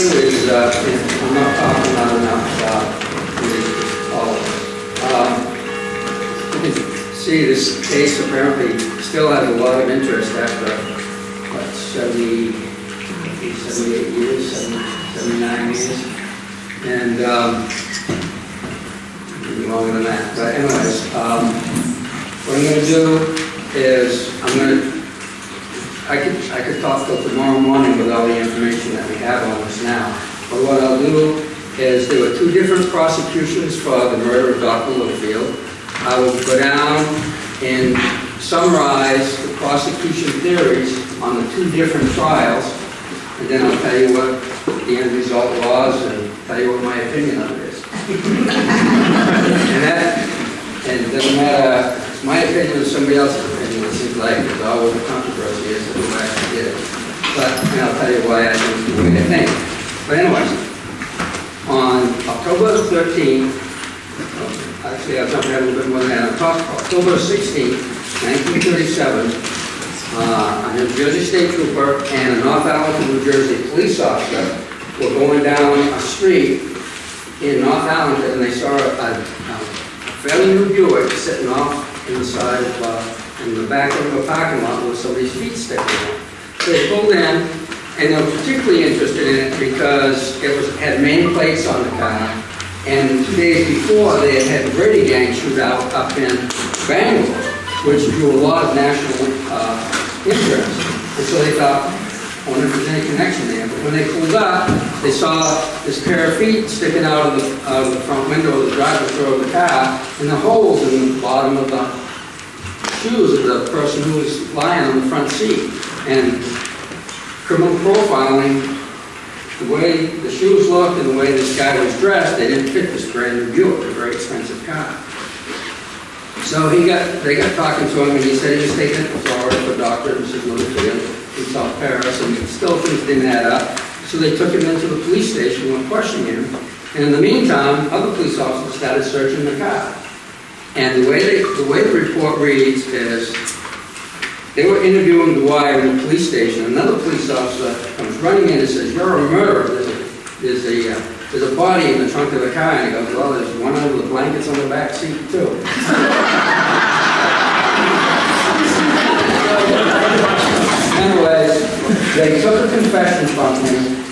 is, I'm not talking about enough, you can see this case apparently still has a lot of interest after, what, 78 years, 79 years, and maybe longer than that. But anyways, what I'm going to do is I could talk till tomorrow morning with all the information that we have on this now. But what I'll do is there were 2 different prosecutions for the murder of Dr. Littlefield. I will go down and summarize the prosecution theories on the 2 different trials, and then I'll tell you what the end result was and tell you what my opinion of it is. and it doesn't matter, it's my opinion or somebody else's opinion. It seems like there's always a controversy as to who actually did it. But and I'll tell you why I think the way I think. But anyways, on October 13th, actually I'll jump ahead a little bit more than that. On October 16th, 1937, a New Jersey state trooper and a North Arlington, New Jersey police officer were going down a street in North Arlington, and they saw a fairly new Buick sitting off in the side of, in the back of a parking lot with somebody's feet sticking out. So they pulled in, and they were particularly interested in it because it had Maine plates on the car, and 2 days before they had the Brady Gang shootout up in Bangalore, which drew a lot of national interest. And so they thought, I wonder if there's any connection there. But when they pulled up, they saw this pair of feet sticking out of the front window of the driver's door of the car, and the holes in the bottom of the shoes of the person who was lying on the front seat. And criminal profiling, the way the shoes looked and the way this guy was dressed, they didn't fit this brand new Buick, a very expensive car. So they got talking to him, and he said he was taking it to Florida for Dr. and Mrs. Littlefield in South Paris, and still things didn't add up. So they took him into the police station and were questioning him. And in the meantime, other police officers started searching the car. And the way the report reads is, they were interviewing Dwyer in the police station. Another police officer comes running in and says, "You're a murderer. There's a body in the trunk of the car." And he goes, "Well, there's one under the blankets on the back seat, too." Anyways, they took a confession from him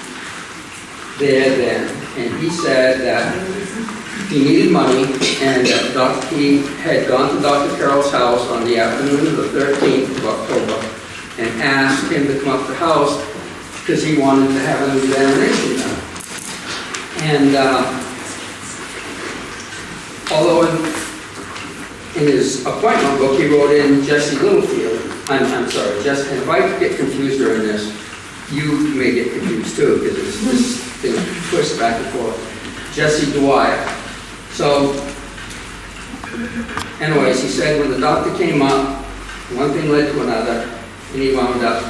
there then, and he said that he needed money, and that he had gone to Dr. Carroll's house on the afternoon of the 13th of October and asked him to come up to the house because he wanted to have an examination done. And although in his appointment book he wrote in Jesse Littlefield, I'm sorry, Jesse, and if I get confused during this, you may get confused too, because it's this thing twists back and forth. Jesse Dwyer. So, anyways, he said when the doctor came up, one thing led to another, and he wound up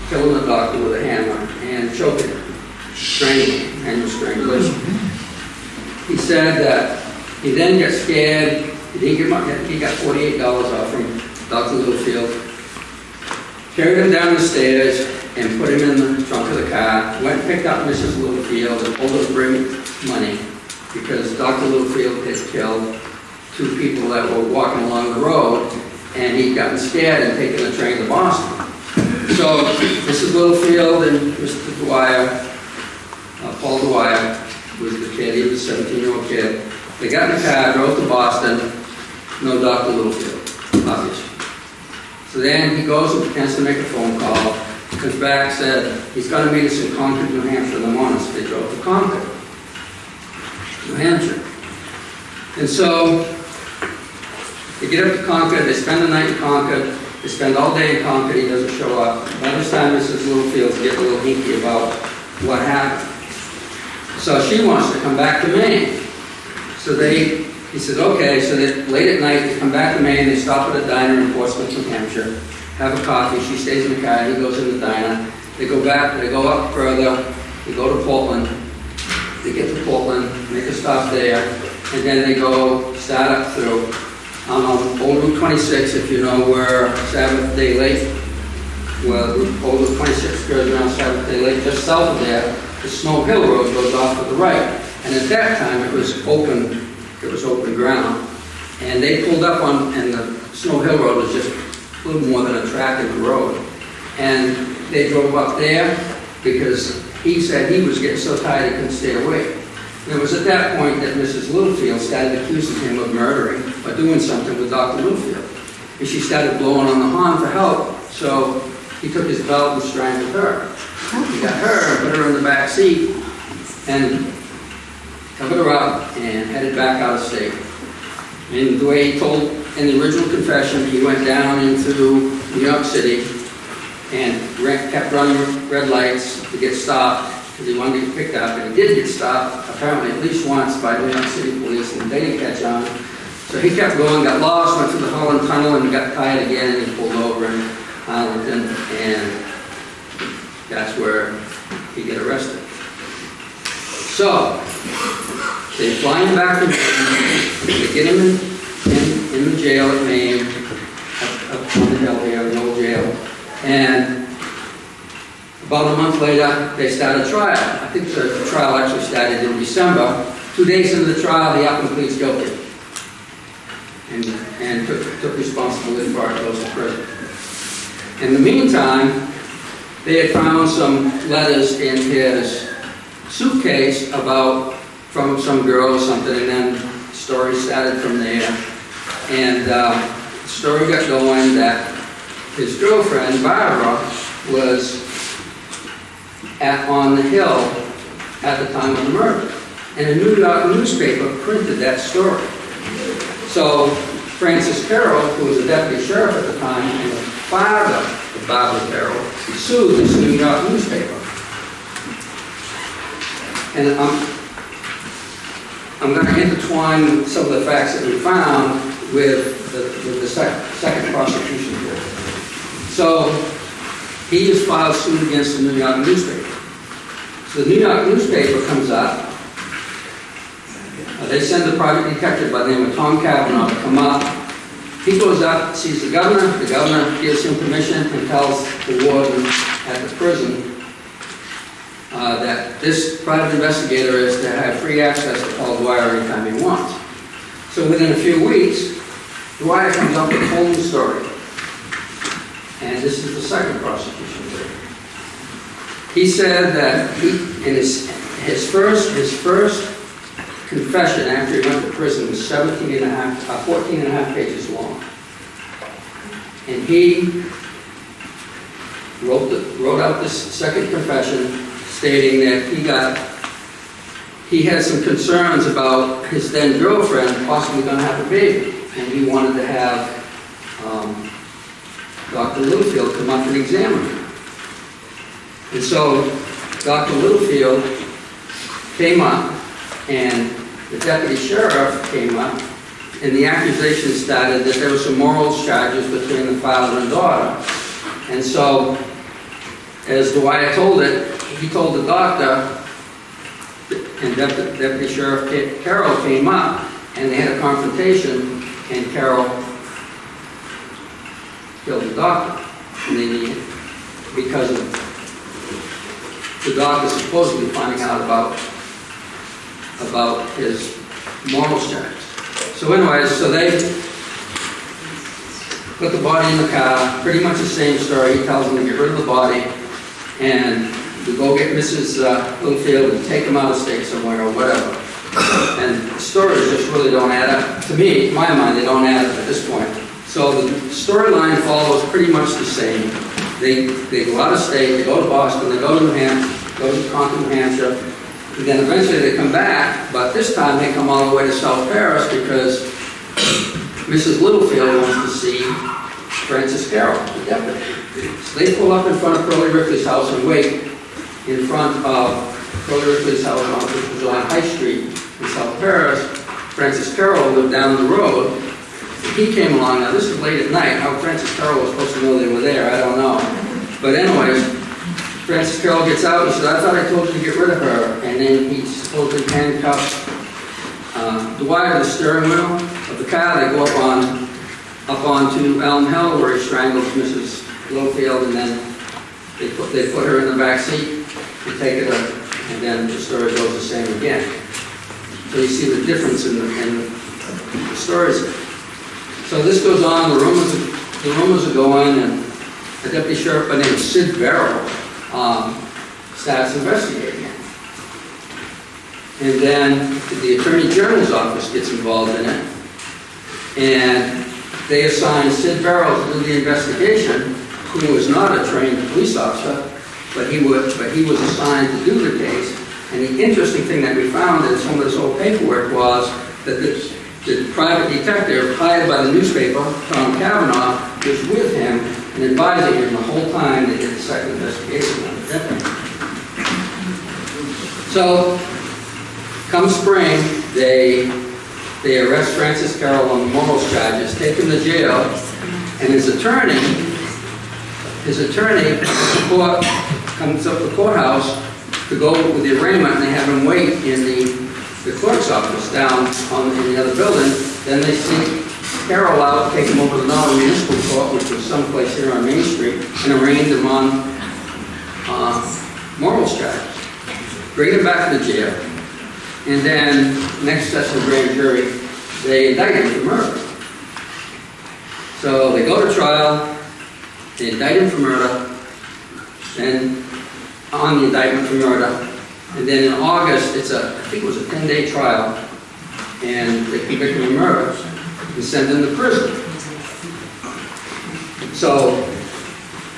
killing the doctor with a hammer and choking him, strangling, and strangulation. He said that he then got scared. He didn't get money. He got $48 off from Dr. Littlefield. Carried him down the stairs and put him in the trunk of the car. Went and picked up Mrs. Littlefield and told her to bring money because Dr. Littlefield had killed 2 people that were walking along the road, and he'd gotten scared and taken the train to Boston. So Mrs. Littlefield and Mr. Dwyer, Paul Dwyer, was the kid. He was a 17-year-old kid. They got in the car, drove to Boston. No Dr. Littlefield, obviously. So then he goes and pretends to make a phone call. Comes back, said he's going to meet us in Concord, New Hampshire in the morning. So they drove to Concord, New Hampshire. And so they get up to Concord. They spend the night in Concord. They spend all day in Concord. He doesn't show up. By this time, Mrs. Littlefield's getting a little hinky about what happened. So she wants to come back to Maine. So he says, okay. So late at night, they come back to Maine. They stop at a diner in Portsmouth, New Hampshire, have a coffee. She stays in the car. He goes in the diner. They go back. They go up further. They go to Portland. They get to Portland, make a stop there, and then they go start up through Old Route 26, if you know where Sabbath Day Lake, well, Old Route 26 goes around Sabbath Day Lake, just south of there. the Snow Hill Road goes off to the right. And at that time, it was open ground. And they pulled up on, and the Snow Hill Road was just a little more than a track in the road. And they drove up there because he said he was getting so tired he couldn't stay awake. And it was at that point that Mrs. Littlefield started accusing him of murdering or doing something with Dr. Littlefield. And she started blowing on the horn for help, so he took his belt and strangled her. He got her and put her in the back seat and covered her up and headed back out of state. And the way he told in the original confession, he went down into New York City and kept running red lights to get stopped because he wanted to get picked up. And he did get stopped, apparently at least once, by New York City police, and they didn't catch on. So he kept going, got lost, went through the Holland Tunnel, and got tired again, and he pulled over in Arlington, and that's where he got arrested. So, they fly him back to Maine, they get him in the jail at Maine, up on the hill here, the old jail, and about a month later, they started a trial. I think the trial actually started in December. 2 days into the trial, he up and pleads guilty, and took responsibility for it, goes to prison. In the meantime, they had found some letters in his suitcase from some girl or something, and then the story started from there. And the story got going that his girlfriend, Barbara, was on the hill at the time of the murder. And a New York newspaper printed that story. So Francis Carroll, who was a deputy sheriff at the time, and the father of Barbara Carroll, sued this New York newspaper. And I'm going to intertwine some of the facts that we found with the second prosecution here. So he has filed suit against the New York newspaper. So the New York newspaper comes up. They send the private detective by the name of Tom Cavanaugh to come up. He goes up, sees the governor gives him permission and tells the warden at the prison that this private investigator is to have free access to Paul Dwyer anytime he wants. So within a few weeks, Dwyer comes up with a whole new story. And this is the second prosecution here. He said that in his first confession after he went to prison was 14 and a half pages long. And he wrote out this second confession stating that he had some concerns about his then girlfriend possibly going to have a baby. And he wanted to have Dr. Littlefield come up and examine her. And so Dr. Littlefield came up, and the deputy sheriff came up, and the accusation started that there were some morals charges between the father and daughter. And so, as Dwyer told it, he told the doctor, and Deputy Sheriff Carroll came up, and they had a confrontation, and Carroll killed the doctor. And because of the doctor supposedly finding out about his moral charges. So anyways, so they put the body in the car, pretty much the same story. He tells them to get rid of the body and to go get Mrs. Littlefield and take them out of state somewhere or whatever. And the stories just really don't add up. To me, in my mind, they don't add up at this point. So the storyline follows pretty much the same. They go out of state, they go to Boston, they go to New Hampshire, go to Concord, New Hampshire, and then eventually they come back, but this time they come all the way to South Paris because Mrs. Littlefield wants to see Francis Carroll, the deputy. So they pull up in front of Curly Ripley's house and wait in front of Curly Ripley's house, which was on High Street in South Paris. Francis Carroll lived down the road. He came along. Now this was late at night. How Francis Carroll was supposed to know they were there, I don't know. But anyways, Francis Carroll gets out. He said, "I thought I told you to get rid of her." And then he supposedly handcuffs Dwyer to the steering wheel of the car. They go up onto Elm Hill where he strangles Mrs. Littlefield, and then they put her in the back seat and take her to and then the story goes the same again. So you see the difference in the stories. So this goes on, the rumors are going, and a deputy sheriff by the name of Sid Barrow starts investigating it. And then the Attorney General's office gets involved in it, and they assign Sid Barrow to do the investigation, who was not a trained police officer, but he was assigned to do the case. And the interesting thing that we found in some of this old paperwork was that the private detective hired by the newspaper, Tom Cavanaugh, was with him and advising him the whole time they did the second investigation on the deputy. So, come spring, they arrest Francis Carroll on morals charges, take him to jail, and his attorney comes up to the courthouse to go with the arraignment, and they have him wait in the clerk's office down in the other building. Then they see Carroll out, take him over to the Norway Municipal Court, which was someplace here on Main Street, and arraigned him on morals charges. Bring him back to the jail, and then next session of grand jury, they indict him for murder. So they go to trial, they indict him for murder, and on the indictment for murder, and then in August, I think it was a 10-day trial, and they convict him of murder and send him to prison. So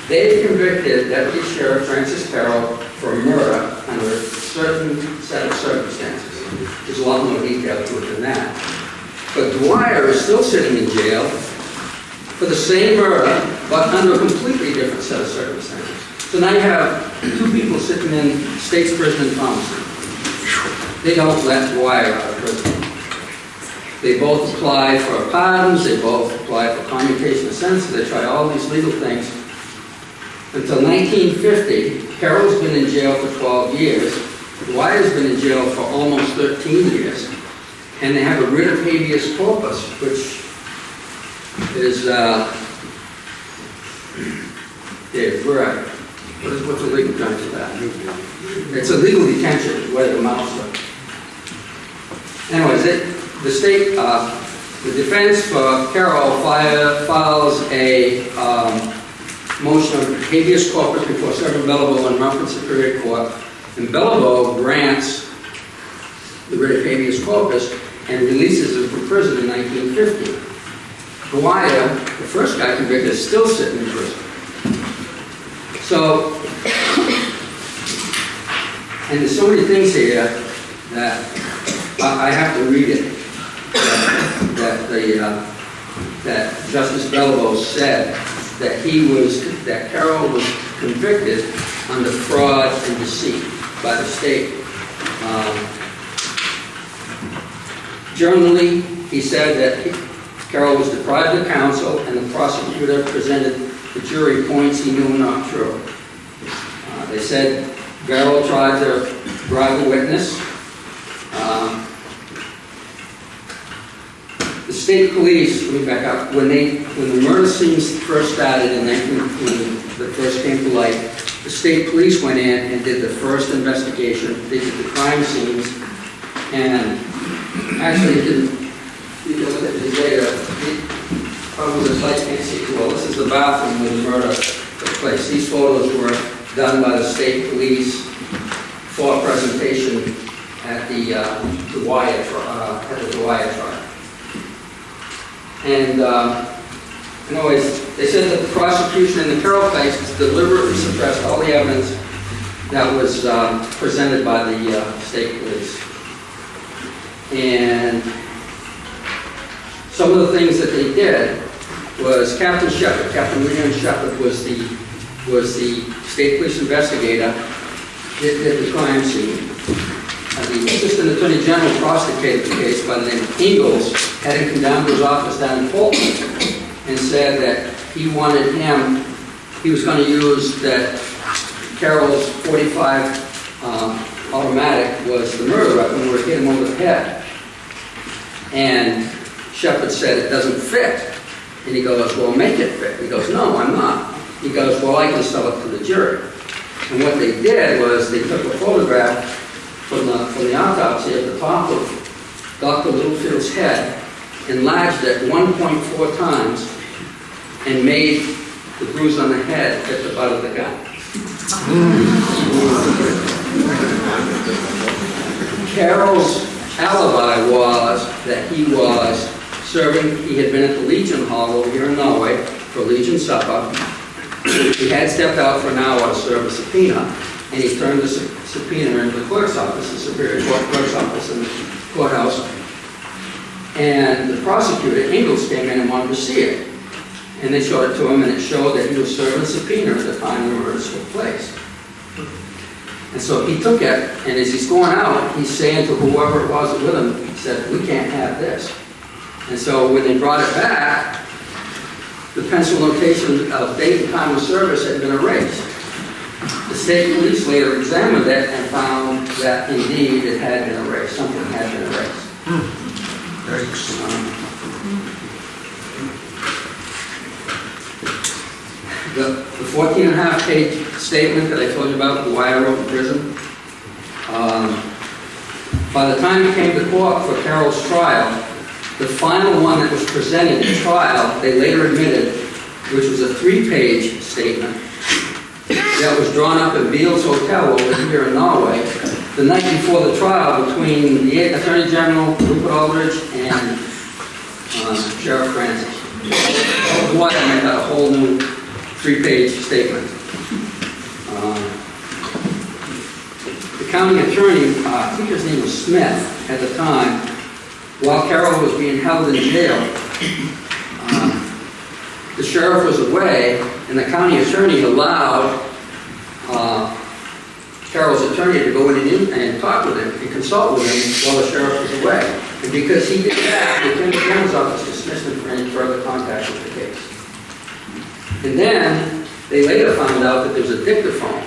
they convicted Deputy Sheriff Francis Carroll for murder under a certain set of circumstances. There's a lot more detail to it than that. But Dwyer is still sitting in jail for the same murder, but under a completely different set of circumstances. So now you have two people sitting in state's prison in Thompson. They don't let Dwyer out of prison. They both apply for pardons, they both apply for commutation of sentences, they try all these legal things. Until 1950, Carroll's been in jail for 12 years. Dwyer's been in jail for almost 13 years. And they have a writ of habeas corpus, which is, what's the legal term for that? It's a legal detention, is what it amounts to. Anyways, the state, the defense for Carroll files a motion of habeas corpus before Sergeant Belleville in Rockford Superior Court, and Belleville grants the writ of habeas corpus and releases him from prison in 1950. Dwyer, the first guy convicted, is still sitting in prison. So, and there's so many things here that I have to read it. That Justice Belleville said that Carroll was convicted under fraud and deceit by the state. Generally, he said that Carroll was deprived of counsel, and the prosecutor presented the jury points he knew were not true. They said Carroll tried to bribe a witness. The state police, let me back up, when the murder scenes first started when they first came to light, the state police went in and did the first investigation. They did the crime scenes, and actually you can look at this later. Probably the light can't see too well. This is the bathroom where the murder took place. These photos were done by the state police for presentation at the Dwyer trial. And anyways, they said that the prosecution in the Carroll case deliberately suppressed all the evidence that was presented by the state police. And some of the things that they did was Captain William Shepard was the state police investigator, did the crime scene. The Assistant Attorney General prosecuted the case by the name of Ingalls, had him come down to his office down in Fulton and said that he was going to use that Carroll's .45 automatic was the murder weapon, where it hit him over the head. And Shepard said, it doesn't fit. And he goes, well, make it fit. He goes, no, I'm not. He goes, well, I can sell it to the jury. And what they did was they took a photograph from the autopsy at the top of Dr. Littlefield's head, enlarged it 1.4 times, and made the bruise on the head at the butt of the gun. Carroll's alibi was that he was serving, he had been at the Legion Hall over here in Norway for Legion supper. He had stepped out for an hour to serve a subpoena, and he turned the subpoena into the clerk's office, the Superior Court clerk's office in the courthouse. And the prosecutor, Ingalls, came in and wanted to see it. And they showed it to him, and it showed that he was serving a subpoena at the time the murders took place. And so he took it, and as he's going out, he's saying to whoever it was with him, he said, "We can't have this." And so when they brought it back, the pencil notation of date and time of service had been erased. The state police later examined it and found that indeed it had been erased. Something had been erased. The 14.5-page statement that I told you about, Dwyer wrote in prison, by the time he came to court for Carroll's trial, the final one that was presented at trial, they later admitted, which was a 3-page statement that was drawn up at Beale's Hotel over here in Norway the night before the trial between the Attorney General, Rupert Aldrich, and Sheriff Francis. Dwyer made that a whole new 3-page statement. The county attorney, I think his name was Smith at the time, while Carroll was being held in jail, the sheriff was away, and the county attorney allowed Carroll's attorney to go in and talk with him and consult with him while the sheriff was away. And because he did that, the Attorney General's office dismissed him for any further contact with the case. And then they later found out that there was a dictaphone.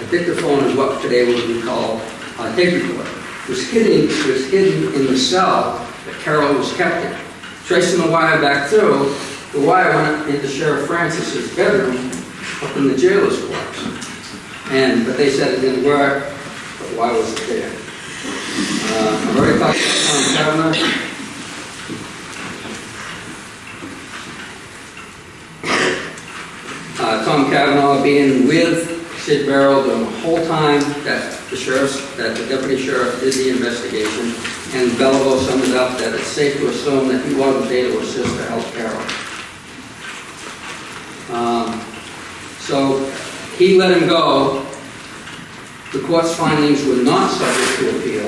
A dictaphone is what today would be called a tape recorder. It was hidden in the cell that Carroll was kept in. Tracing the wire back through, the wire went into Sheriff Francis's bedroom up in the jailer's quarters. But they said it didn't work, but why was it there? I've already talked about Tom Kavanaugh. Tom Kavanaugh being with Sid Barrow the whole time that the deputy sheriff did the investigation, and Belleville summed it up that it's safe to assume that he wasn't there to assist to help Carroll. So he let him go. The court's findings were not subject to appeal,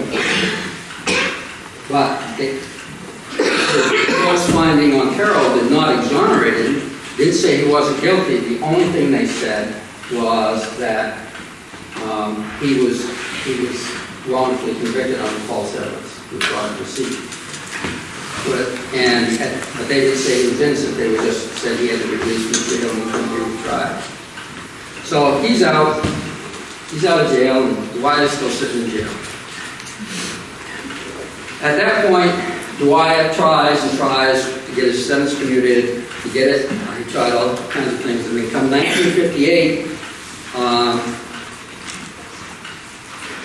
but the court's finding on Carroll did not exonerate him, didn't say he wasn't guilty. The only thing they said was that he was wrongfully convicted on false evidence with fraud and deceit. But they didn't say he was innocent. They just said he had to be released from jail and couldn't be tried. So he's out of jail, and Dwyer's still sitting in jail. At that point, Dwyer tries to get his sentence commuted, to get it. He tried all kinds of things, and then come 1958,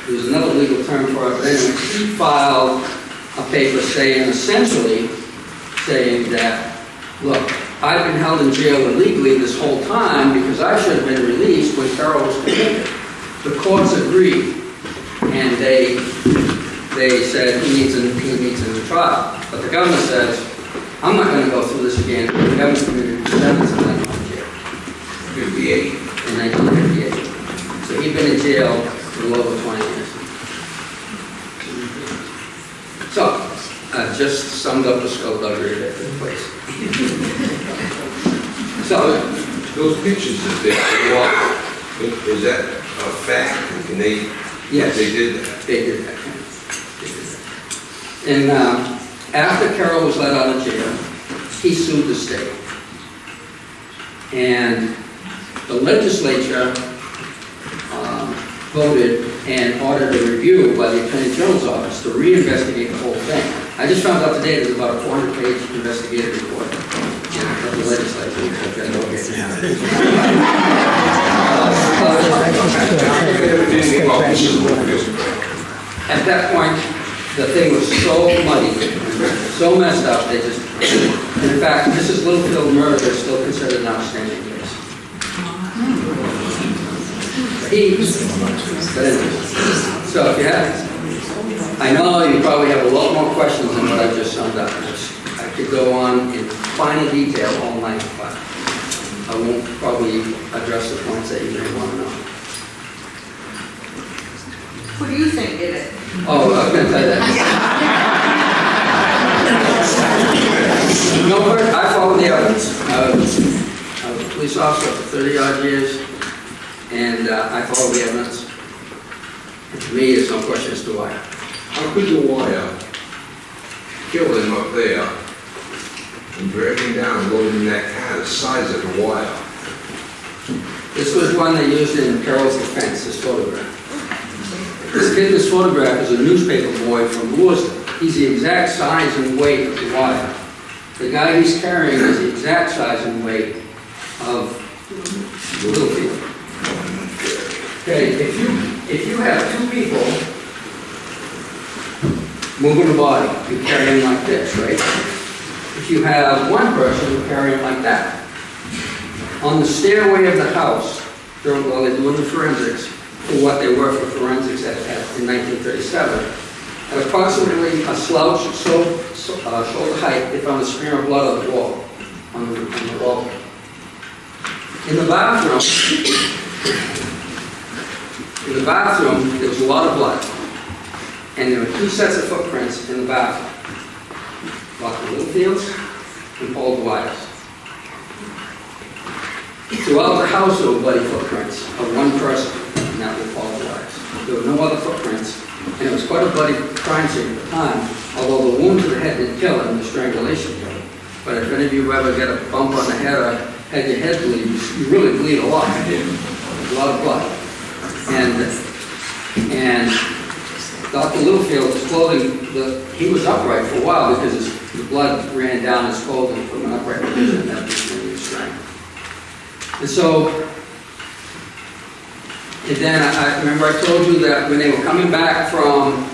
there's another legal term for it, but anyway, he filed a paper essentially saying that, look, I've been held in jail illegally this whole time because I should have been released when Carroll was convicted. The courts agreed, and they said he needs a new trial. But the government says, I'm not going to go through this again. The government committed 2 sentence and then went to jail. 58. In 1958. So he'd been in jail for a little over 20 years. So, I've just summed up the skullduggery that took place. So, those pictures that they walk, is that a fact? And yes, they did that. They did that. And after Carroll was let out of jail, he sued the state. And the legislature voted and ordered a review by the Attorney General's office to reinvestigate the whole thing. I just found out today there's about a 400-page investigative report of the legislature. at that point, the thing was so muddy, so messed up, they just, in fact, Mrs. Littlefield Murders is still considered an outstanding case. But anyway, so if you have, I know you probably have a lot more questions than what I just summed up. I could go on in fine detail all night, but I won't probably address the points that you may want to know. Who do you think did it? Oh, I was going to tell you that. No, I followed the evidence. I was a police officer for 30-odd years, and I followed the evidence. And to me, there's no question as to why. How could the wire kill him up there and drag him down, load him in that car the size of the wire? This was one they used in Carol's defense, this photograph. This kid in this photograph is a newspaper boy from Lewiston. He's the exact size and weight of the wire. The guy he's carrying is the exact size and weight of Littlefield. Okay, if you have two people moving a body, you carry him like this, right? If you have one person, you carry him like that. On the stairway of the house, while they're doing the forensics, for what they were for forensics in 1937, at approximately a slouch shoulder height, they found a smear of blood on the wall, on the wall. In the bathroom, there was a lot of blood, and there were two sets of footprints in the bathroom. Dr. Littlefield's and Paul Dwyer's. Throughout the house, there were bloody footprints of one person, and that was Paul Dwyer's. There were no other footprints, and it was quite a bloody crime scene at the time, although the wound to the head didn't kill him, the strangulation killed him. But if any of you ever get a bump on the head or had your head bleed, you really bleed a lot. A lot of blood. And Dr. Littlefield's clothing, he was upright for a while because the blood ran down his clothing from an upright position, and that was really strength. And so, and then I remember I told you that when they were coming back from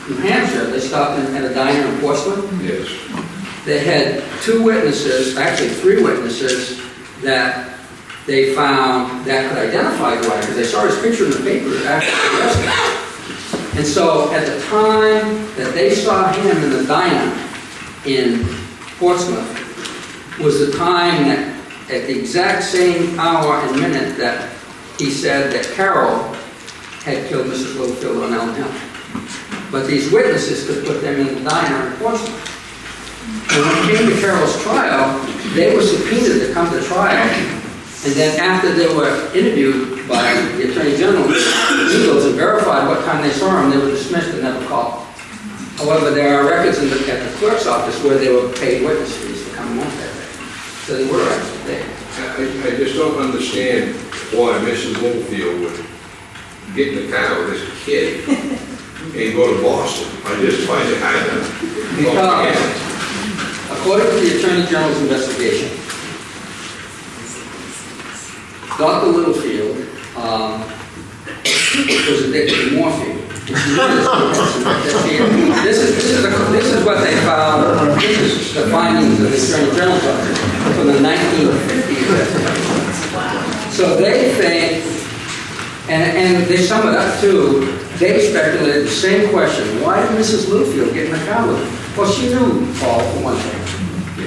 New Hampshire, they stopped at a diner in Portsmouth. Yes. They had two witnesses, actually three witnesses, that they found that could identify Dwyer, because they saw his picture in the paper after the arrest. And so at the time that they saw him in the diner in Portsmouth was the time that, at the exact same hour and minute, that he said that Carol had killed Mrs. Littlefield on Elm Hill. But these witnesses could put them in the diner in Portsmouth. And when it came to Carol's trial, they were subpoenaed to come to trial. And then after they were interviewed by the Attorney General, Eagles, and verified what time they saw him, they were dismissed and never called. However, there are records at the clerk's office where they were paid witness fees for coming out that day. So they were actually there. I just don't understand why Mrs. Littlefield would get in the car with this kid and go to Boston. I just find it hard to Because, according to the Attorney General's investigation, Dr. Littlefield was addicted to morphine. This is what they found. This is the findings of the Attorney General's office from the 1950s. So they think, and they sum it up too, they speculated the same question. Why did Mrs. Littlefield get in the car with him? Well, she knew Paul for one thing.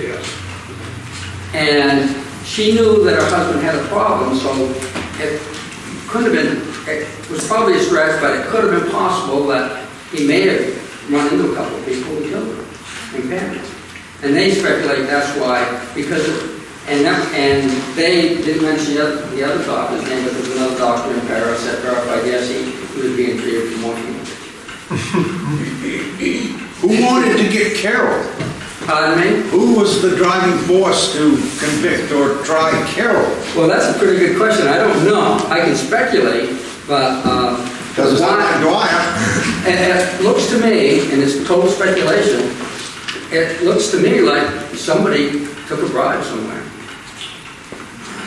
Yes. And she knew that her husband had a problem, so it could have been, it was probably a stretch, but it could have been possible that he may have run into a couple of people who killed her and parents. And they speculate that's why, because, and they didn't mention the other doctor's name, but there was another doctor in Paris that verified, yes, he was being treated for morphine. Who wanted to get Carol? Pardon me? Who was the driving force to convict or try Carol? Well, that's a pretty good question. I don't know. I can speculate, but Doesn't sound like Dwyer. it looks to me, and it's total speculation, it looks to me like somebody took a bribe somewhere.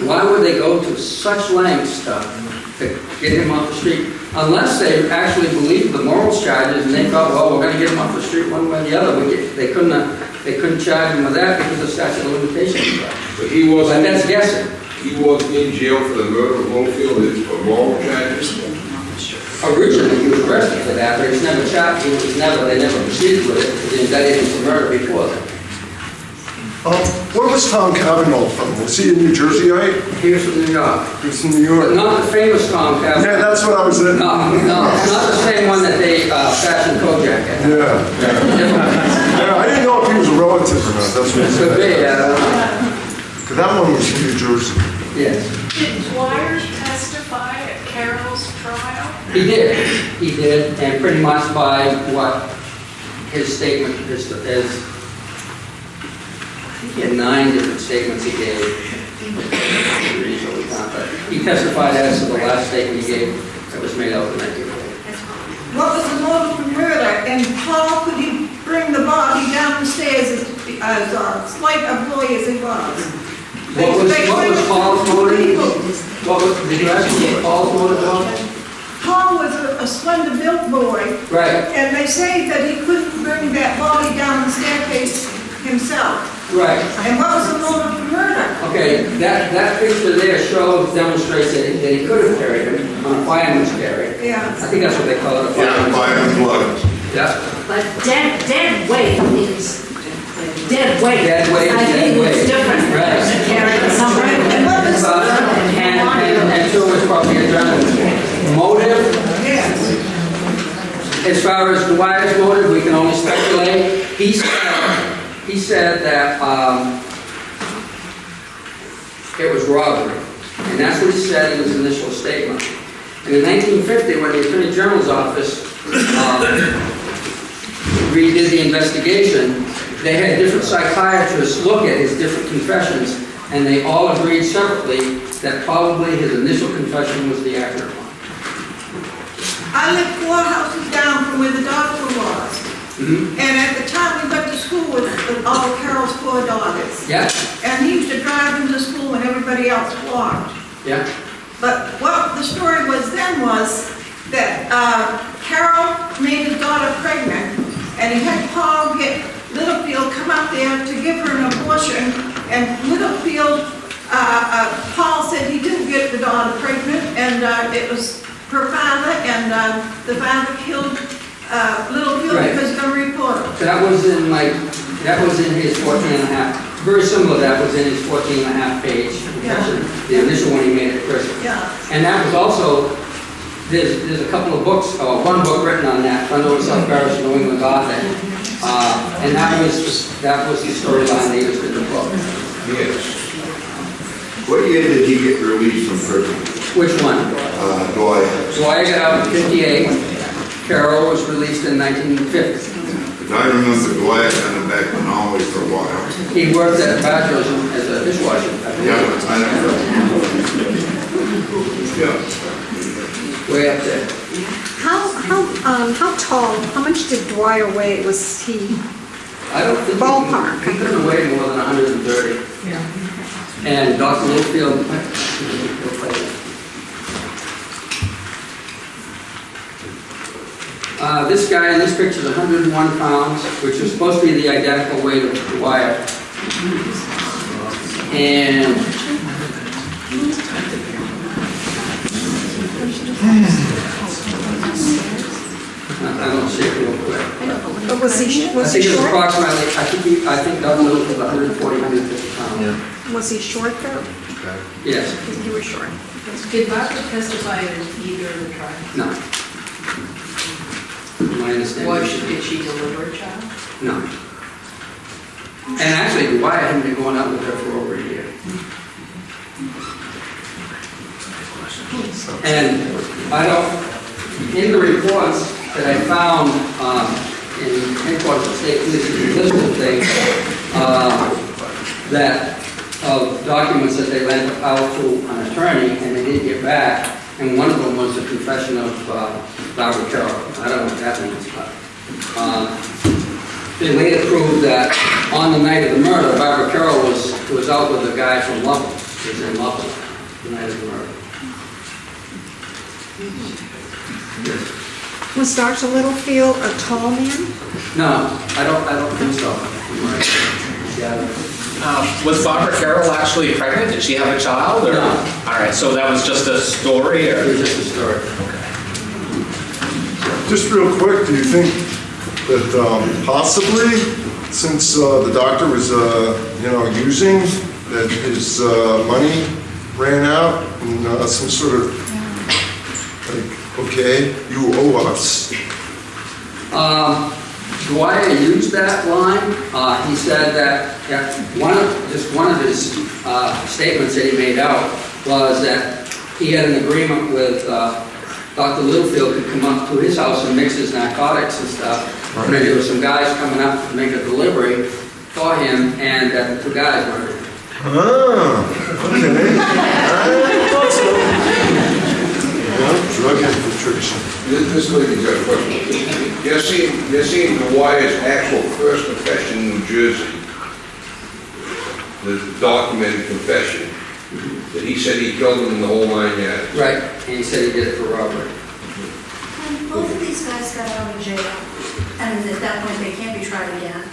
Why would they go to such lengths to to get him off the street, unless they actually believed the morals charges and they thought, well, we're going to get him off the street one way or the other. They couldn't charge him with that because of statute of limitations. But he wasn't, But that's guessing. he wasn't in jail for the murder of Littlefield, for moral charges? Originally, he was arrested for that, but he was never charged. They never proceeded with it because they indicted him for murder before that. Where was Tom Cavanaugh from? Was he in New Jersey, right? He was from New York. He was from New York. But not the famous Tom Cavanaugh. Yeah, that's what I was in. No, it's not the same one that they fashioned Kojak at. Yeah. Different. Yeah, I didn't know if he was a relative or not. That's what I Could be, I don't know. Because that one was in New Jersey. Yes. Did Dwyer testify at Carol's trial? He did, and pretty much by what his statement is, I think he had 9 different statements he gave. But he testified as to the last statement he gave that was made out in 1940. What was the motive for murder, and how could he bring the body down the stairs as slight a boy as he was? What was Paul's motive? Did you ask me what Paul's motive was? Paul was a slender-built boy, Right, and they say that he couldn't bring that body down the staircase himself. right. And what was the motive for murder? Okay, that picture there demonstrates that he could have carried him on a fireman's carry. Yeah. I think that's what they call it, a Yeah, fireman's by his blood. Yeah. But dead weight is dead weight. Dead weight, I dead think weight. it's different. Right. Carrying somebody. And what was And two is probably adrenaline. Motive, Yes. as far as Dwyer's motive, we can only speculate. He said that it was robbery. And that's what he said in his initial statement. And in 1950, when the Attorney General's office redid the investigation, they had different psychiatrists look at his different confessions, and they all agreed separately that probably his initial confession was the accurate one. I lived 4 houses down from where the doctor was. And at the time, we went to school with all of Carol's 4 daughters. Yeah, And he used to drive them to school when everybody else walked. yeah. But what the story was then was that Carol made his daughter pregnant, and he had Paul get Littlefield come up there to give her an abortion, and Littlefield, Paul said he didn't get the daughter pregnant, and it was her father, and the father killed Littlefield Right. because of a reporter. That was in his 14 and a half, very similar, that was in his 14 and a half page confession, the initial one he made at Percy. Yeah. And that was also, there's a couple of books, or one book written on that, Norway-Paris, New England Gothic. And that was the storyline they used in the book. Yes. What year did he get released from prison? Which one? Dwyer. Dwyer got out in 58, Carroll was released in 1950. Because I remember Dwyer coming back to Norway for a while. He worked at Badger's as a dishwasher, I believe. Yeah, I know. Yeah. Way up there. How tall, how much did Dwyer weigh? Was he, I don't think Ballpark. he couldn't have weighed more than 130. And Dr. Littlefield, this guy in this picture is 101 pounds, which is supposed to be the identical weight of Dwyer. And I don't see it real quick. was he I think it was short? approximately, I think Dr. Littlefield was 140, 150 pounds. Was he short though? Yes, He was short. Did Barbara testify in either of the trials? no. My understanding. Did she deliver a child? No. And actually, Dwyer hadn't been going out with her for over a year. And I don't, in the reports that I found in headquarters of state police, there's a list of things of documents that they lent out to an attorney and they didn't get back. And one of them was the confession of Barbara Carroll. I don't know what that means, but they later proved that on the night of the murder, Barbara Carroll was out with a guy from Littlefield. He was in Littlefield the night of the murder. Was Dr. Littlefield a tall man? No, I don't think so. Yeah. Was Barbara Carroll actually pregnant? Did she have a child? Or? No. All right, so that was just a story? It Or? was just a story. Just real quick, do you think that possibly, since the doctor was, using, that his money ran out and some sort of, like, okay, you owe us? Dwyer used that line. He said that one of his statements that he made out was that he had an agreement with Dr. Littlefield could come up to his house and mix his narcotics and stuff. And then there were some guys coming up to make a delivery for him, and that the two guys were. Ah, okay. Drug infiltration. This lady's got a question. You're seeing Dwyer's actual first confession in New Jersey, the documented confession, that he said he killed him in the whole 9 yards. Right, and he said he did it for robbery. When both of these guys got out of jail, and at that point they can't be tried again,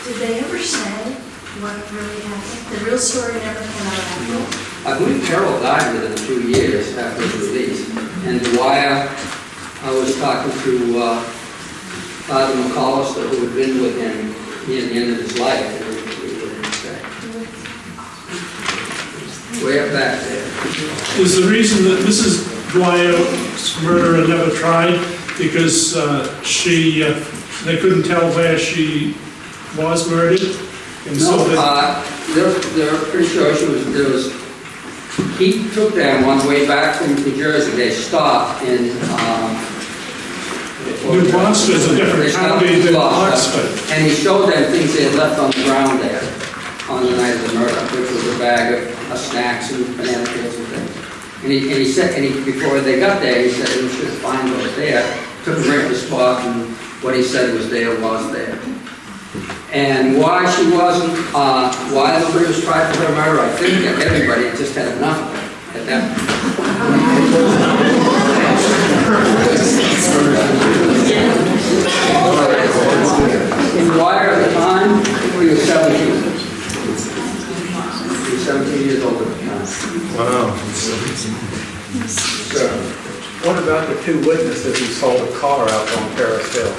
did they ever say what really happened? The real story never came out after? I believe Carroll died within 2 years after his release. And Dwyer, I was talking to Father McAllister, who had been with him near the end of his life, and he wouldn't say. Way up back there. Is the reason that Mrs. Dwyer's murderer never tried because they couldn't tell where she was murdered? And No, they're pretty sure he took them on the way back from New Jersey. They stopped in New Brunswick is a different county than Oxford. And he showed them things they had left on the ground there on the night of the murder, which was a bag of snacks and banana peels and things. And he said, before they got there, he said we should find those there. Took them right to the spot, and what he said was there was there. And why she wasn't, why nobody was tried for her murder, I think that everybody just had enough of it at that point. In Dwyer at the time, he was 17. He was 17 years old at the time. Wow. What about the two witnesses who saw the car out on Paris Hill?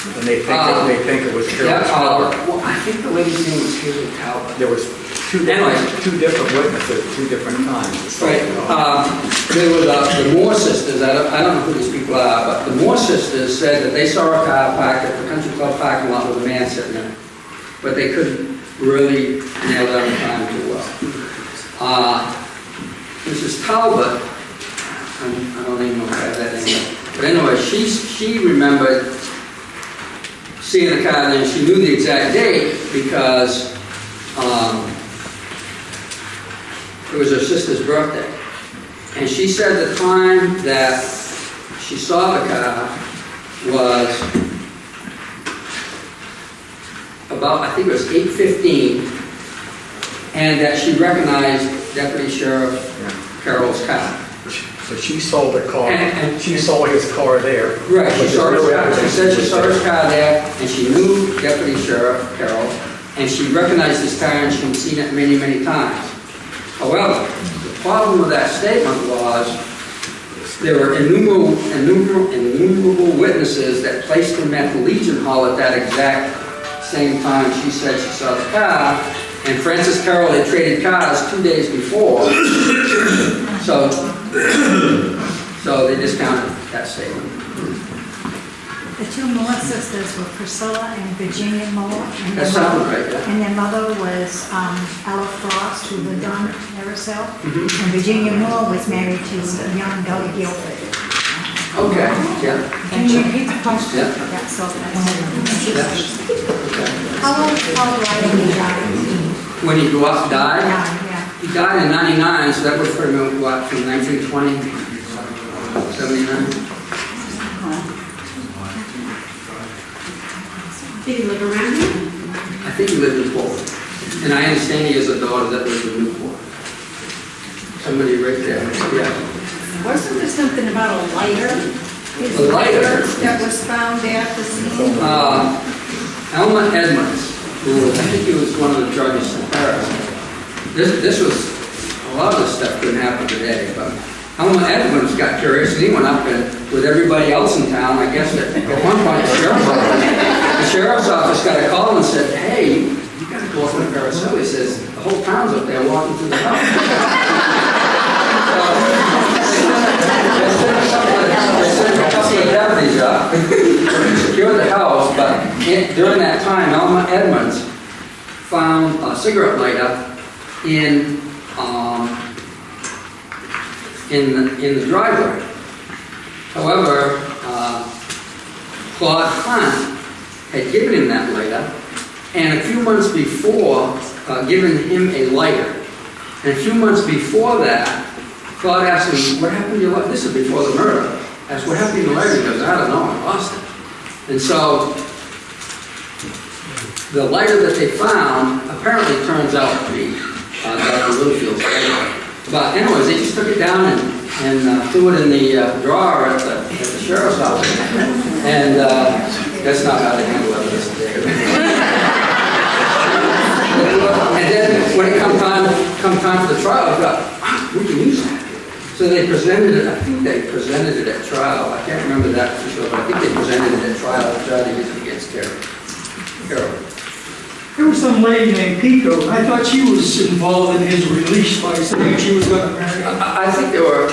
And they think it was Carol's car? Well, I think the lady's name was Haley Talbot. There was two different witnesses at 2 different times. Right. There were the Moore sisters. I don't know who these people are, but the Moore sisters said that they saw a car parked at the country club parking lot with a man sitting in it, but they couldn't really nail down the time too well. Mrs. Talbot, I don't even know if I have that anymore, but anyway, she remembered seeing the car, and she knew the exact date because it was her sister's birthday. And she said the time that she saw the car was about, I think it was 8:15, and that she recognized Deputy Sheriff Carroll's car. So she saw the car, And she saw his car there. Right, she saw his car. She said she saw his car there, and she knew Deputy Sheriff Carroll, and she recognized his car, and she'd seen it many, many times. However, the problem with that statement was there were innumerable witnesses that placed him at the Legion Hall at that exact same time she said she saw the car, and Francis Carroll had traded cars 2 days before, so they discounted that statement. The two Moore sisters were Priscilla and Virginia Moore. And That sounds right, yeah. And their mother was Ella Frost, who lived on Paris Hill. And Virginia Moore was married to young Gully Gilbert. Okay, yeah. Can you repeat the question? Yeah. Yeah, so that's... Yeah. Okay. How old Dwyer when he died? When he died? Yeah. He died in 99, so that was pretty much, what, from 1920, 79? Did he live around here? I think he lived in Portland. And I understand he has a daughter that lives in Newport. Somebody right there, yeah. Wasn't there something about a lighter? His A lighter? that was found at the scene? Alma Edmonds, who I think he was one of the druggists in Paris. This was, a lot of this stuff couldn't happen today, but Alma Edmonds got curious and he went up and with everybody else in town, I guess at one point the sheriff's office got a call and said, hey, you gotta go up to Paris. So he says, the whole town's up there walking through the house. They sent a couple of deputies up to secure the house, but during that time, Alma Edmonds found a cigarette lighter in the driveway. However, Claude Hunt had given him that lighter, and a few months before, given him a lighter. And a few months before that, Claude asked him, what happened to your lighter? This is before the murder. Asked, what happened to your lighter? He goes, I don't know, I lost it. And so, the lighter that they found apparently turns out to be Dr. Littlefield's lighter. But anyways, they just took it down and threw it in the drawer at the sheriff's office. And that's not how they handle evidence today. And then when it come time for the trial, they thought, we can use that. So they presented it, I think they presented it at trial. I can't remember that for sure, but I think they presented it at trial to try to use it against Carol. There was some lady named Pico. I thought she was involved in his release by saying she was going to marry him. I think there were a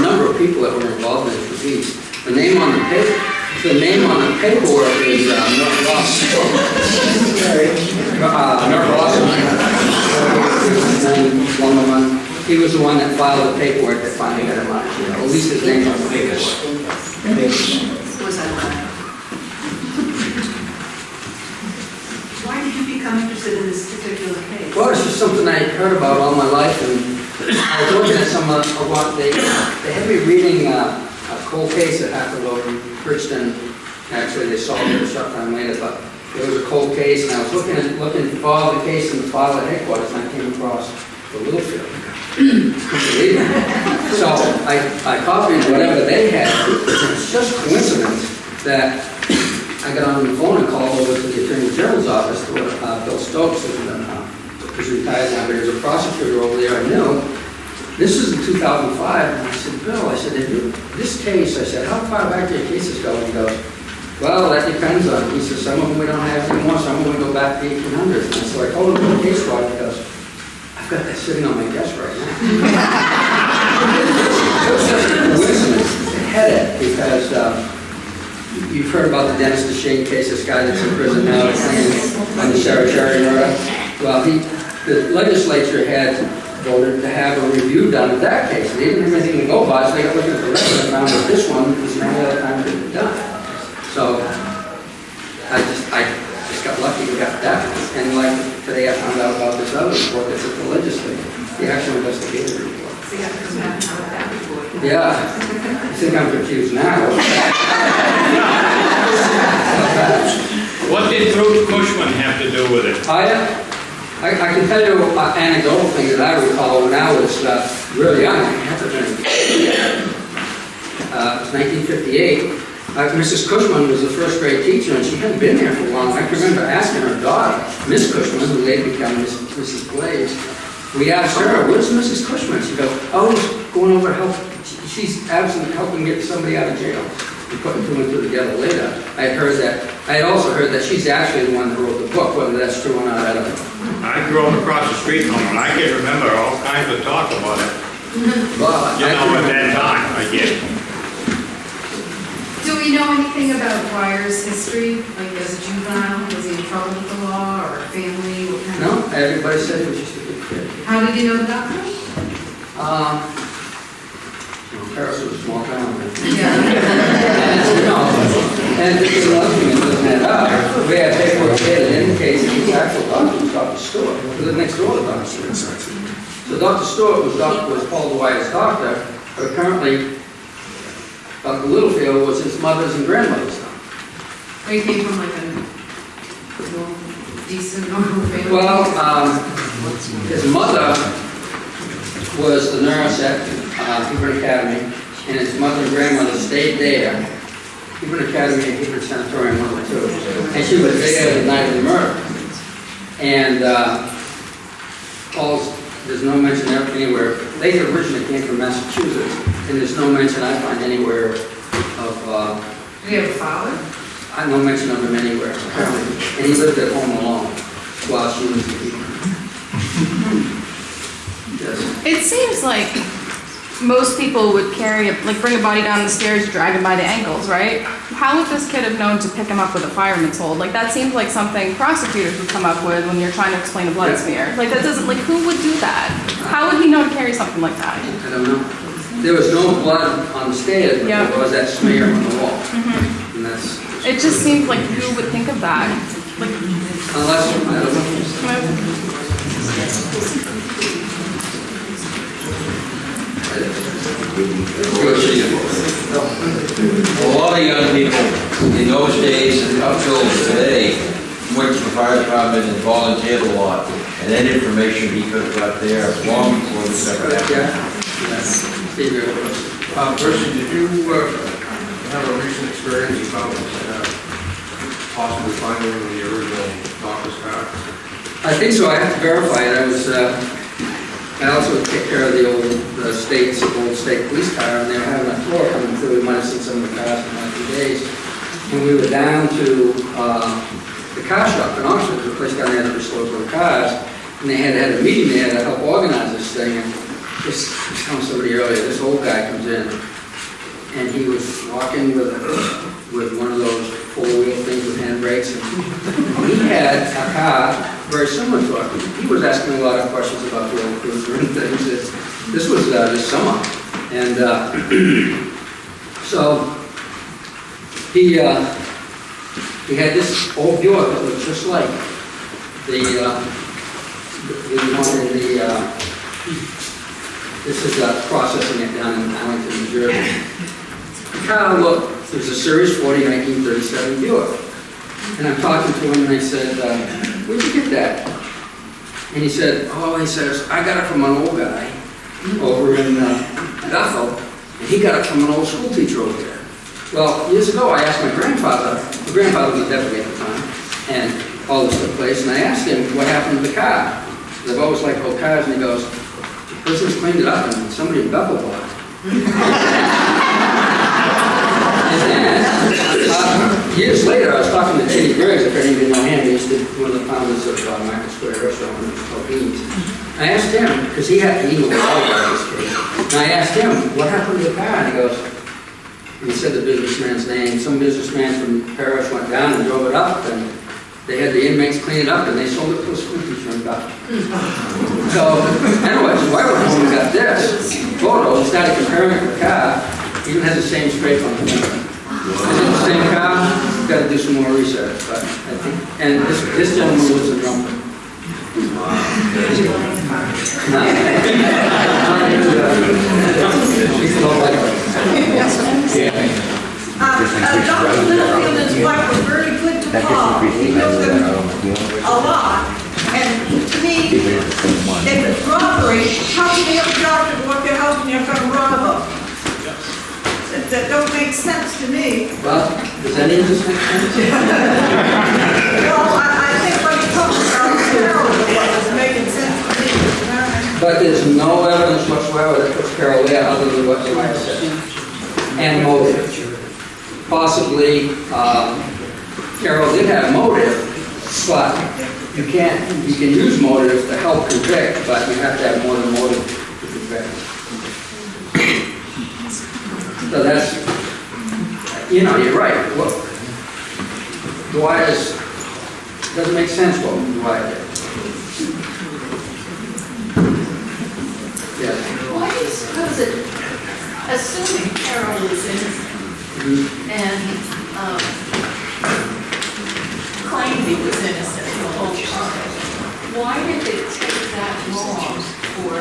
number of people that were involved in his release. The name on the paperwork is North Ross. He was the one that filed the paperwork that finally got him out. At least his name on the paperwork. Why did you become interested in this particular case? Well, it's just something I heard about all my life, and I was looking at some of what they had me reading a cold case that happened over in Princeton. Actually, they solved it a short time later, but it was a cold case, and I was looking to follow the case in the file at headquarters, and I came across the Littlefield. So I copied whatever they had. It's just coincidence that I got on the phone and called over to the Attorney General's office to Bill Stokes, who's retired now, but he was a prosecutor over there. I knew. This is in 2005, and I said, Bill, I said, this case, I said, how far back do your cases go? And he goes, well, that depends on, he says, some of them we don't have anymore, some of them go back to the 1800s. And so I told him what the case was, he goes, I've got that sitting on my desk right now. It was just a coincidence to head it, because you've heard about the Dennis DeShane case, this guy that's in prison now, on the Sarah Cherry murder. Well, the legislature had voted to have a review done of that case. They didn't have anything to go by, so they got looking at the record and found that this one was the only other time it had been done. So I just got lucky we got that. And like today I found out about this other report that's at the legislature, the actual investigative report. So you have to come back and have that report. Yeah, I think I'm confused now. What did Cushman have to do with it? I can tell you an anecdotal thing that I recall when I was really young. It was 1958. Mrs. Cushman was the first grade teacher, and she hadn't been there for long. I can remember asking her daughter, Miss Cushman, who later became Mrs. Blaze, we asked her, where's Mrs. Cushman? She goes, oh, she's going over to help. She's absolutely helping get somebody out of jail. We put two and two together later. I had also heard that she's actually the one that wrote the book. Whether that's true or not, I don't know. I grew up across the street from her, and I can remember all kinds of talk about it. Well, at that time, I guess. Do we know anything about Dwyer's history? Like as a juvenile, was he in trouble with the law or family? What kind No, everybody said he was just a good kid. How did you know the doctor? Paris was a small town. Yeah. And this is another thing that doesn't add up. We had paperwork here that indicates that his actual doctor was Dr. Stewart. He lived next door to Dr. Stewart. So Dr. Stewart was Paul Dwyer's doctor, but apparently Dr. Littlefield was his mother's and grandmother's doctor. He came from like a decent normal family? Well, his mother was the nurse at Hebron Academy, and his mother and grandmother stayed there. Hebron Academy and Hebron Sanatorium, one of the two. And she was there the night of the murder. And there's no mention anywhere. They originally came from Massachusetts, and there's no mention I find anywhere of. Do you have a father? No mention of him anywhere. And he lived at home alone while she was here. Yes. It seems like most people would bring a body down the stairs, drag him by the ankles, right? How would this kid have known to pick him up with a fireman's hold? Like, that seems like something prosecutors would come up with when you're trying to explain a blood smear. Like, that doesn't, like, who would do that? How would he know to carry something like that? I don't know. There was no blood on the stairs, but there was that smear on the wall. And that's... It just seems like who would think of that? Like, unless, I don't know. A lot of young people in those days and up till today went to the fire department and volunteered a lot. And that information he could have got there long before the second happened. Percy, did you have a recent experience about possibly finding the original doctor's car? I think so. I have to verify it. I also take care of the old state police car, and they were having a tour coming through. We might have seen some of the cars in like 2 days. And we were down to the car shop in Oxford, the place down there that restores the cars, and they had a meeting there to help organize this thing. And just telling somebody earlier, this old guy comes in, and he was walking with one of those four-wheel things with handbrakes, and he had a car very similar to ours. He was asking a lot of questions about the old cruiser and things. This was this summer, and so he had this old Buick that was just like the one in the. This is processing it down in Arlington, New Jersey. The car looked. It was a Series 40 1937 Buick. And I'm talking to him and I said, where'd you get that? And he says, I got it from an old guy over in Bethel, and he got it from an old school teacher over there. Well, years ago I asked my grandfather was dead at the time, and all this took place, and I asked him what happened to the car. I've always liked old cars, and he goes, the person's cleaned it up and somebody in Bethel bought it. And years later, I was talking to Teddy Briggs, if any of you know him. He's one of the founders of Market Square Restaurant, called Beans. I asked him, because he knew all about this case. And I asked him, what happened to the car? And he said the businessman's name. Some businessman from Paris went down and drove it up, and they had the inmates clean it up, and they sold it to a school teacher in Bethel. So, anyways, why would we got this photo and started comparing it to the car? Even has the same scrape on the front. Is it the same car? You've got to do some more research, but I think. And this gentleman lives in Rumble. Dr. Littlefield and his wife were very good to Paul. He knew them a lot. And to me, if it's robbery, how can you have a doctor go up your house and you're going to rob them? That don't make sense to me. Well, does any of this make sense? Well, I think what you're talking about is making sense to me. But there's no evidence whatsoever that puts Carol there other than what you might have said. And motive. Possibly, Carol did have motive, but you can use motive to help convict, but you have to have more than motive to convict. So that's, you're right. Well, doesn't make sense what Dwyer did. Yes. Why do you suppose that, assuming Carol was innocent and claimed he was innocent the whole time, why did it take that long for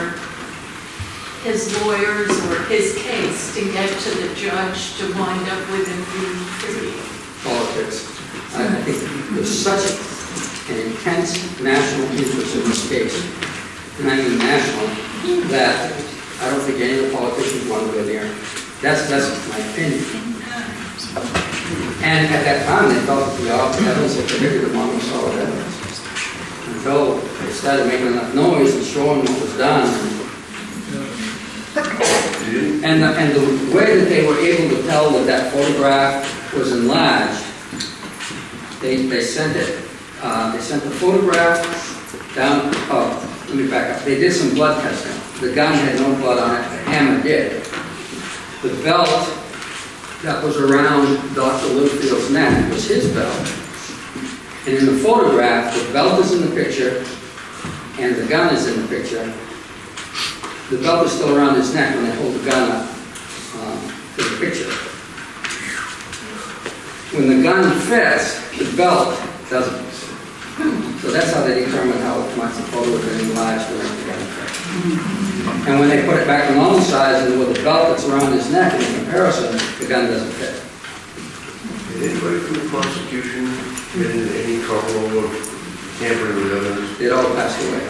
his lawyers or his case to get to the judge to wind up with him being free? Politics. I think there's such an intense national interest in this case, and I mean national, that I don't think any of the politicians want to go there. That's my opinion. And at that time, they felt that the evidence had predicted among the solid evidence. Until they started making enough noise and showing what was done. And the way that they were able to tell that that photograph was enlarged, they sent it. They sent the photograph down. Oh, let me back up. They did some blood testing. The gun had no blood on it. The hammer did. The belt that was around Dr. Littlefield's neck was his belt. And in the photograph, the belt is in the picture, and the gun is in the picture. The belt is still around his neck when they hold the gun up to the picture. When the gun fits, the belt doesn't. So that's how they determine how much the photo has been enlarged to make the gun fit. And when they put it back on normal size and with the belt that's around his neck in comparison, the gun doesn't fit. Did anybody from the prosecution get in any trouble or tampering with evidence? It all passed away.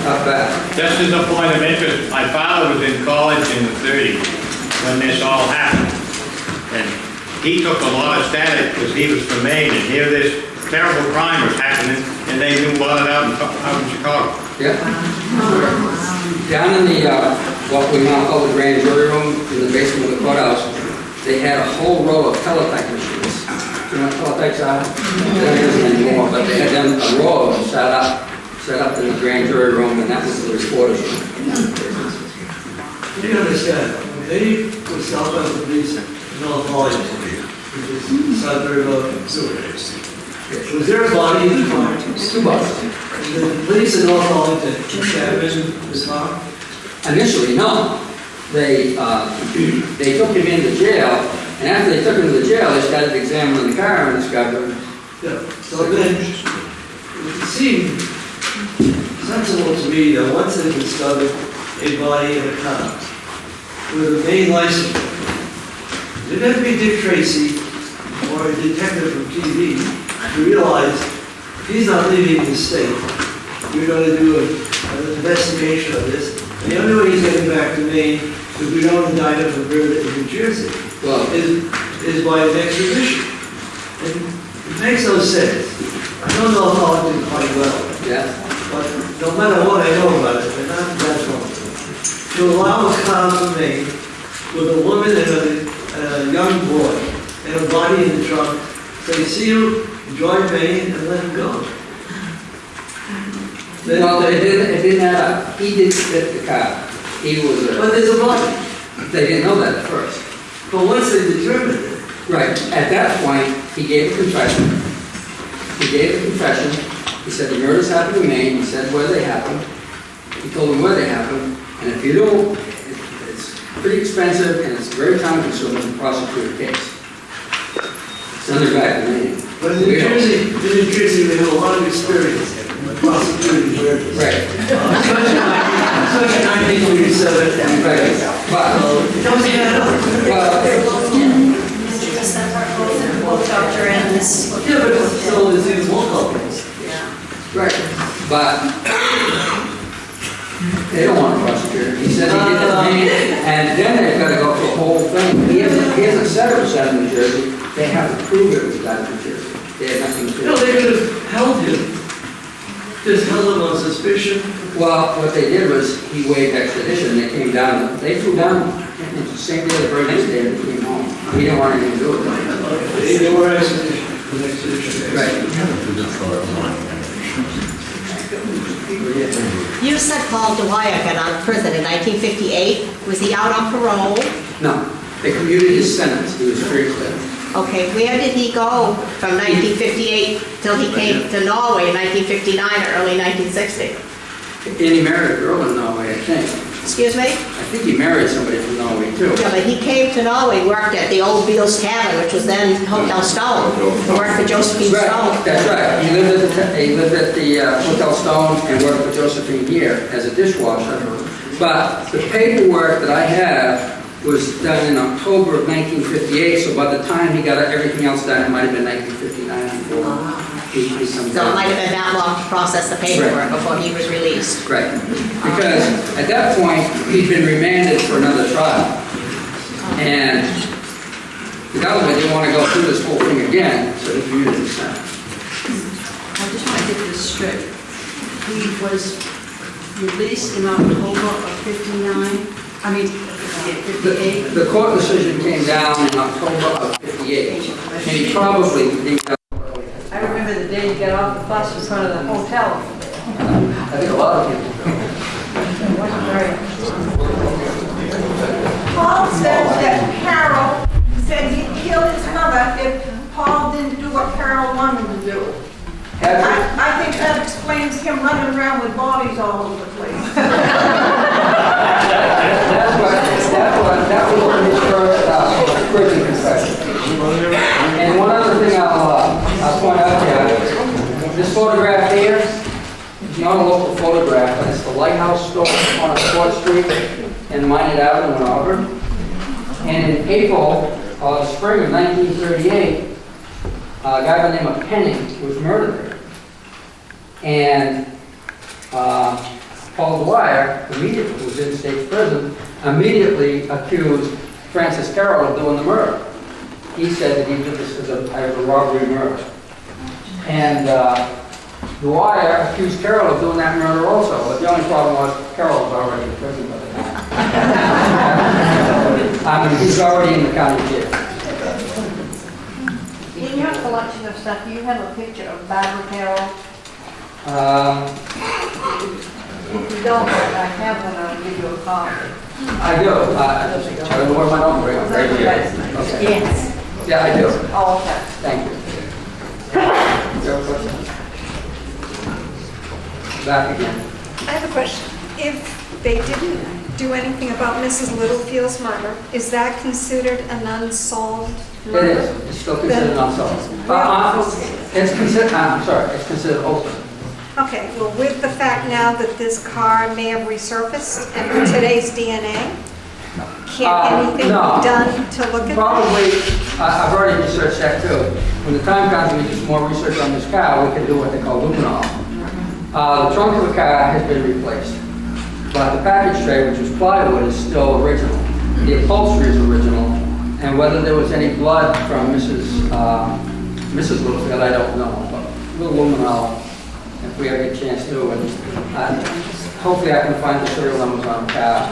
Not bad. Just as a point of interest, my father was in college in the 30s when this all happened. And he took a lot of static because he was from Maine, and here this terrible crime was happening, and they knew about it out in Chicago. Yeah. Down in the, what we now call the grand jury room, in the basement of the courthouse, they had a whole row of teletype machines. You know what teletypes are? They don't use them anymore, but they had them, a row of them set up in the grand jury room, and that was the reporter's room. You understand, they would stop at the police in all volumes, which is Sudbury Road and Seward. Was there a body in the car? Two bodies. The police in North Arlington examined this car? Initially, no. They took him into jail, and after they took him to the jail, they started examining the car and discovered. Yeah. So then, it seemed sensible to me that once they discovered a body in a car with a Maine license, it had to be Dick Tracy or a detective from TV to realize he's not leaving the state. We're going to do an investigation of this. And the only way he's getting back to Maine, if we don't indict him for murder in New Jersey, is by an extradition. And it makes no sense. I don't know Arlington quite well. Yeah. But no matter what I know about it, they're not that wrong. To allow a car from Maine with a woman and a young boy and a body in the trunk, say, see you, enjoy Maine, and let him go. No, it didn't add up. He didn't fit the car. He was a... But there's a body. They didn't know that at first. But once they determined it... Right. At that point, he gave a confession. He said the murders happened in Maine. He said where they happened. He told them where they happened. And if you don't, it's pretty expensive and it's very time consuming to prosecute a case. Send it back to Maine. But in New Jersey, we have a lot of experience in prosecuting murders. Right. Especially 1937. Right. Doctor and this. Yeah, but it's still the same more companies. Right. But they don't want to prosecute him. He said he did it in Maine, and then they've got to go through the whole thing. He hasn't said it was done in New Jersey. They have to prove it was done in New Jersey. They had nothing to do. No, they could have held him. Just held him on suspicion. Well, what they did was he waived extradition. They came down. They flew down. It was the same day, the very next day, and they came home. He didn't want anything to do with it. They were extradition. Right. You said Paul Dwyer got out of prison in 1958. Was he out on parole? No. They commuted his sentence. He was free clear. Okay, where did he go from 1958 till he came to Norway in 1959 or early 1960? And he married a girl in Norway, I think. Excuse me? I think he married somebody from Norway, too. Yeah, but he came to Norway, worked at the old Beals Tavern, which was then Hotel Stone, to work for Josephine Stone. That's right. He lived at the Hotel Stone and worked for Josephine here as a dishwasher. But the paperwork that I have was done in October of 1958, so by the time he got everything else done, it might have been 1959 before. he comes So it down. might have been that long to process the paperwork before he was released. Right, because at that point, he'd been remanded for another trial. And the government didn't want to go through this whole thing again, so he commuted his sentence. I just want to get this straight. He was released in October of 59, I mean, 58. The court decision came down in October of 58, and he probably didn't go. I remember the day you got off the bus in front of the hotel. I think a lot of people do. It wasn't very. Paul says that Carol said he'd kill his mother if Paul didn't do what Carol wanted to do. I think that explains him running around with bodies all over the place. That was one of his first prison confessions. And one other thing I'll point out here, this photograph here is not a local photograph, but it's the Lighthouse store on 4th Street and Minot Avenue in Auburn. And in April, spring of 1938, a guy by the name of Penning was murdered there. And Paul Dwyer, immediately, who was in state prison, immediately accused Francis Carroll of doing the murder. He said that he did this as a robbery murder. And Dwyer accused Carroll of doing that murder also, but the only problem was Carroll was already in prison by the time. I mean, he's already in the county jail. In your collection of stuff, you have a picture of Barbara Carroll. If you don't, I have one, I'll give you a copy. I do. I don't know where my number is. Right here. Okay. Yes. Yeah, I do. Oh, okay. Thank you. You have a question? Back again. I have a question. If they didn't do anything about Mrs. Littlefield's murder, is that considered an unsolved It murder? is. It's still considered unsolved. It's considered, I'm sorry, it's considered open. Okay, well, with the fact now that this car may have resurfaced and with today's DNA, can't anything no. be done to look at Probably, I've already researched that too. When the time comes we do some more research on this car, we can do what they call luminol. The trunk of the car has been replaced, but the package tray, which was plywood, is still original. The upholstery is original, and whether there was any blood from Mrs. Littlefield, I don't know, but we'll luminol if we ever get a chance to, and hopefully I can find the serial numbers on the car.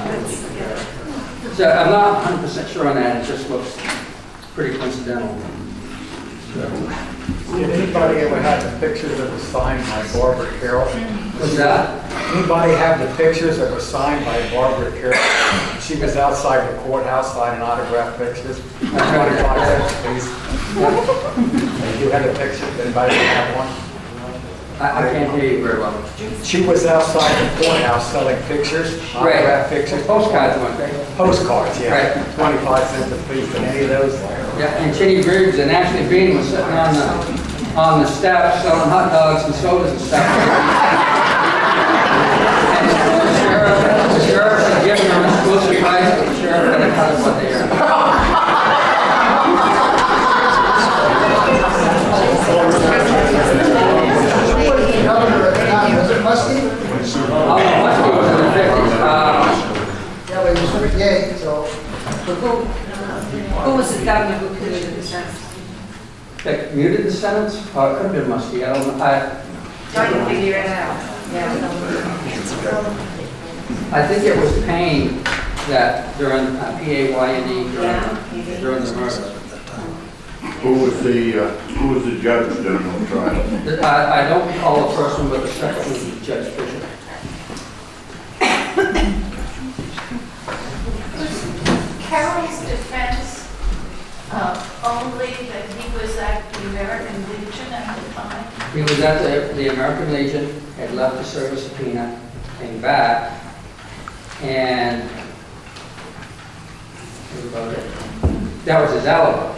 So I'm not 100% sure on that, it just looks pretty coincidental. Did anybody ever have the pictures that were signed by Barbara Carroll? What's that? Anybody have the pictures that were signed by Barbara Carroll? She was outside the courthouse signing autograph pictures. 25 cents, please. You had a picture, anybody have one? I can't hear you very well. She was outside the courthouse selling pictures, autograph pictures. Postcards, weren't they? Postcards, yeah. Right. 25 cents a piece, and any of those? Yeah, and Chinny Briggs and Ashley Bean was sitting on the steps selling hot dogs and sodas and stuff. And the sheriff had given them exclusive advice, but the sheriff had to cut it what they earned. Muskie? Muskie was in the 50s. Yeah, but he was 58, so. Who was the governor who committed the sentence? That muted the sentence? Oh, it could have been Muskie. I don't know. I can figure it out. Yeah. I think it was Payne that during P-A-Y-N-E during the murder. Who was the judge during the trial? I don't recall the first one, but the second one was Judge Fisher. Carol's defense only that he was at the American Legion at the time? He was at the American Legion, had left to serve a subpoena, came back, and that was about it. That was his alibi.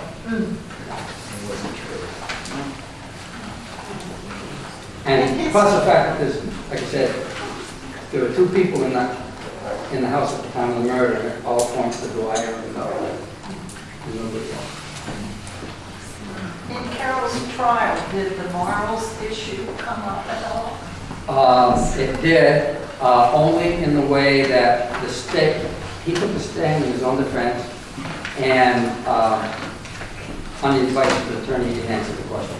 And plus the fact that there's, like I said, there were two people in the house at the time of the murder, and it all points to Dwyer and nobody else. In Carol's trial, Did the morals issue come up at all? It did, only in the way that the state, he took the stand in his own defense, and on the advice of the attorney, he answered the question.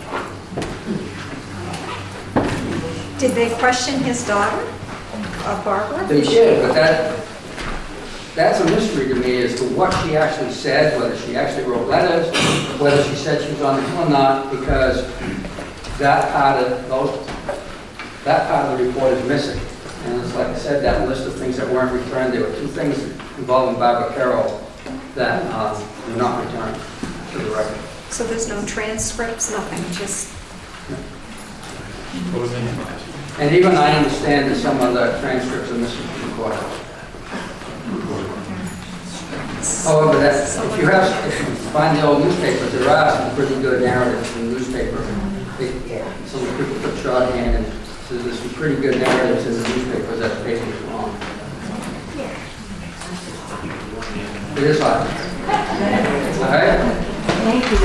Did they question his daughter, Barbara? They did, but that's a mystery to me as to what she actually said, whether she actually wrote letters, whether she said she was on the hill or not, because that part of the report is missing. And it's like I said, that list of things that weren't returned, there were 2 things involving Barbara Carroll that were not returned to the record. So there's no transcripts, nothing, just... And even I understand that some of the transcripts are missing from the court. However, if you find the old newspapers, there are some pretty good narratives in the newspaper. Some of the people put shorthand, and so there's some pretty good narratives in the newspapers that the paper is wrong. It is like, all right? Thank you.